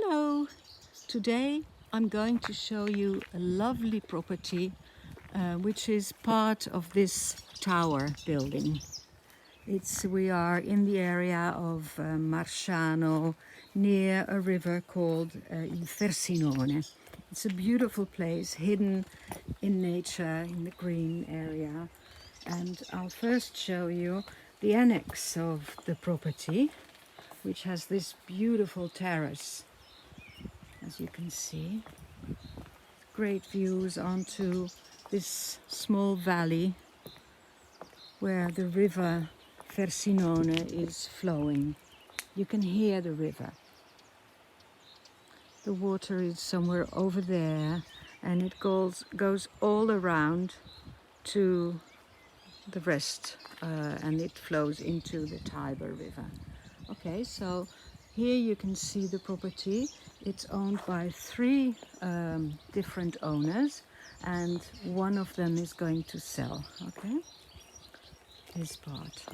Hello! Today I'm going to show you a lovely property which is part of this tower building. We are in the area of Marsciano, near a river called Il Fersinone. It's a beautiful place, hidden in nature, in the green area. And I'll first show you the annex of the property, which has this beautiful terrace. As you can see, great views onto this small valley where the river Fersinone is flowing. You can hear the river. The water is somewhere over there, and it goes all around to the rest, and it flows into the Tiber River. Okay, so here you can see the property. It's owned by three different owners, and one of them is going to sell. Okay, this part.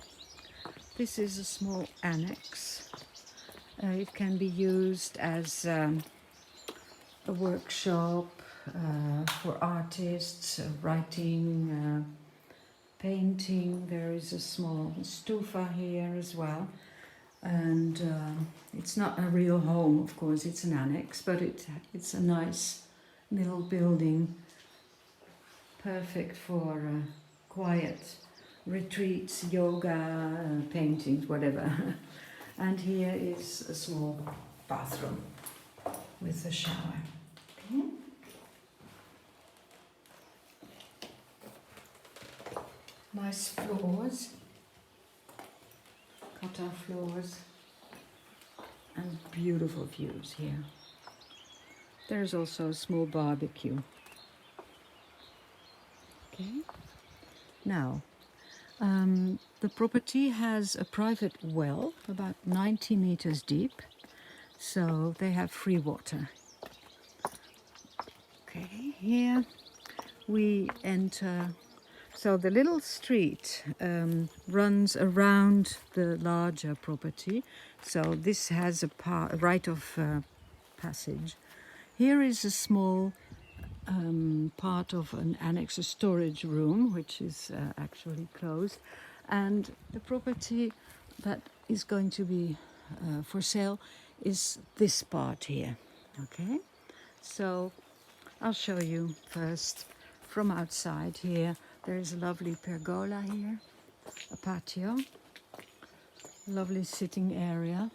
This is a small annex. It can be used as a workshop for artists, writing, painting. There is a small stufa here as well. And it's not a real home, of course, it's an annex, but it's a nice little building, perfect for quiet retreats, yoga, paintings, whatever. And here is a small bathroom with a shower. Okay. Nice floors. Cotta floors, and beautiful views here. There's also a small barbecue. Okay. Now, the property has a private well about 90 meters deep, so they have free water. Okay, here we enter. So the little street runs around the larger property. So this has a right of passage. Here is a small part of an annex, a storage room, which is actually closed. And the property that is going to be for sale is this part here. Okay, so I'll show you first from outside here. There is a lovely pergola here, a patio, lovely sitting area.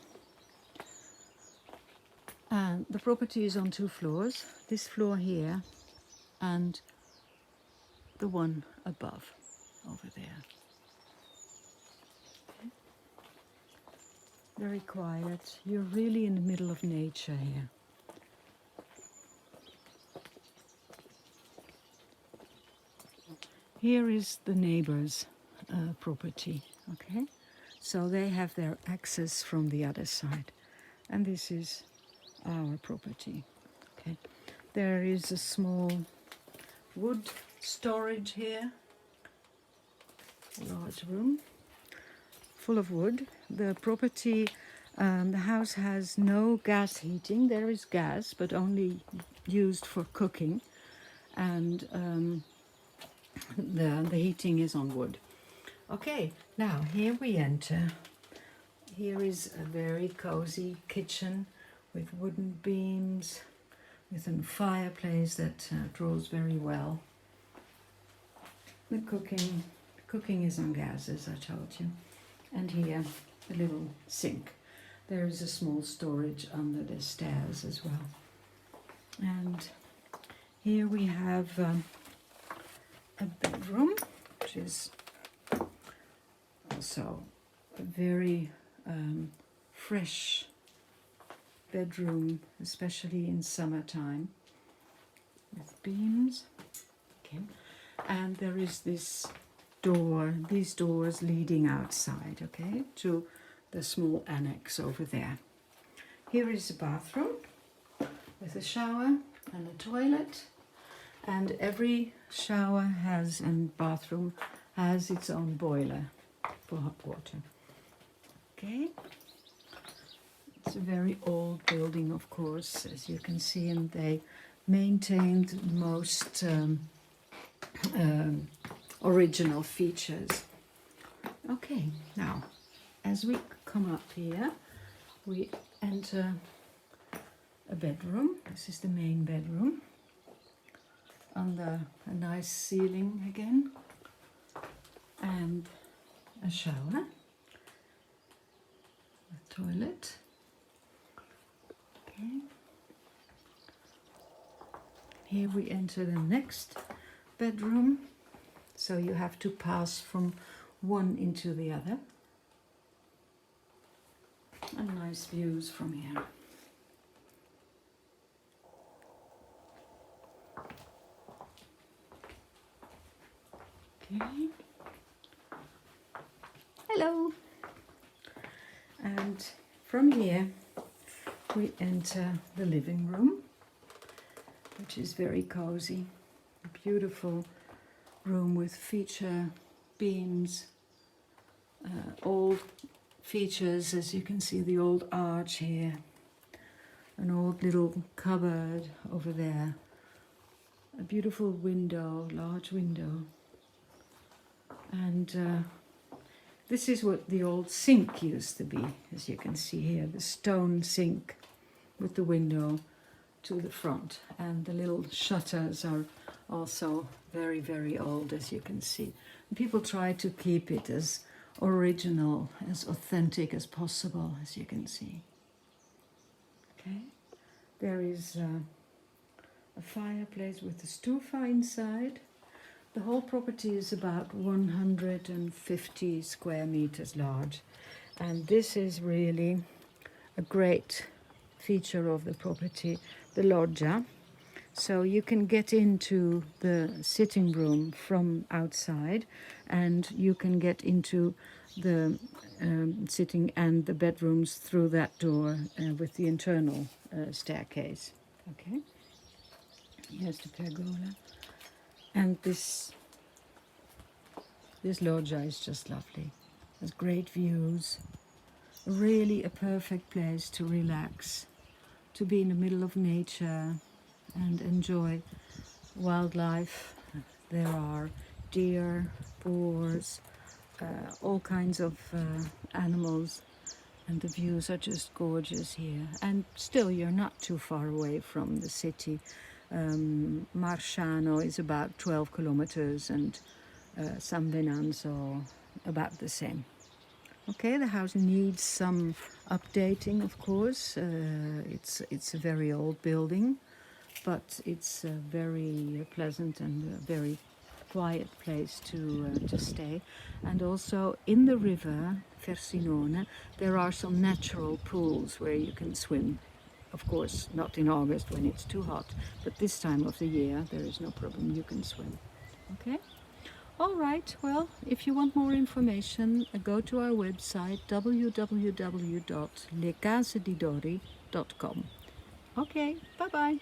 And the property is on 2 floors, this floor here and the one above over there. Okay. Very quiet. You're really in the middle of nature here. Here is the neighbor's property, okay? So they have their access from the other side. And this is our property, okay? There is a small wood storage here, a large room full of wood. The property, the house has no gas heating. There is gas, but only used for cooking. And the heating is on wood. Okay, now here we enter. Here is a very cozy kitchen with wooden beams, with a fireplace that draws very well. The cooking is on gas, as I told you. And here, a little sink. There is a small storage under the stairs as well. And here we have a bedroom, which is also a very fresh bedroom, especially in summertime, with beams. Okay. And there is this door, these doors leading outside, okay, to the small annex over there. Here is a bathroom with a shower and a toilet. And every shower and bathroom has its own boiler for hot water. Okay, It's a very old building, of course, as you can see, and they maintained most original features. Okay, now as we come up here, we enter a bedroom. This is the main bedroom, under a nice ceiling again, and a shower, a toilet. Okay. Here we enter the next bedroom, so you have to pass from one into the other. And nice views from here. Okay. Hello. And from here we enter the living room, which is very cozy. A beautiful room with feature beams, old features, as you can see, the old arch here, an old little cupboard over there, a beautiful window, large window, and this is what the old sink used to be, as you can see here, the stone sink with the window to the front, and the little shutters are also very, very old, as you can see. And people try to keep it as original, as authentic as possible, as you can see. Okay, there is a fireplace with a stufa inside. The whole property is about 150 square meters large, and this is really a great feature of the property, the loggia. So you can get into the sitting room from outside, and you can get into the sitting and the bedrooms through that door with the internal staircase. Okay, here's the pergola, and this loggia is just lovely. There's great views, really a perfect place to relax, to be in the middle of nature and enjoy wildlife. There are deer, boars, all kinds of animals, and the views are just gorgeous here. And still, you're not too far away from the city. Marciano is about 12 kilometers, and San Venanzo about the same. Okay, the house needs some updating, of course. It's a very old building, but it's a very pleasant and a very quiet place to stay. And also in the river Fersinone there are some natural pools where you can swim. Of course, not in August when it's too hot, but this time of the year there is no problem, you can swim. Okay? All right, well, if you want more information, go to our website www.lecasedidori.com. Okay, bye-bye.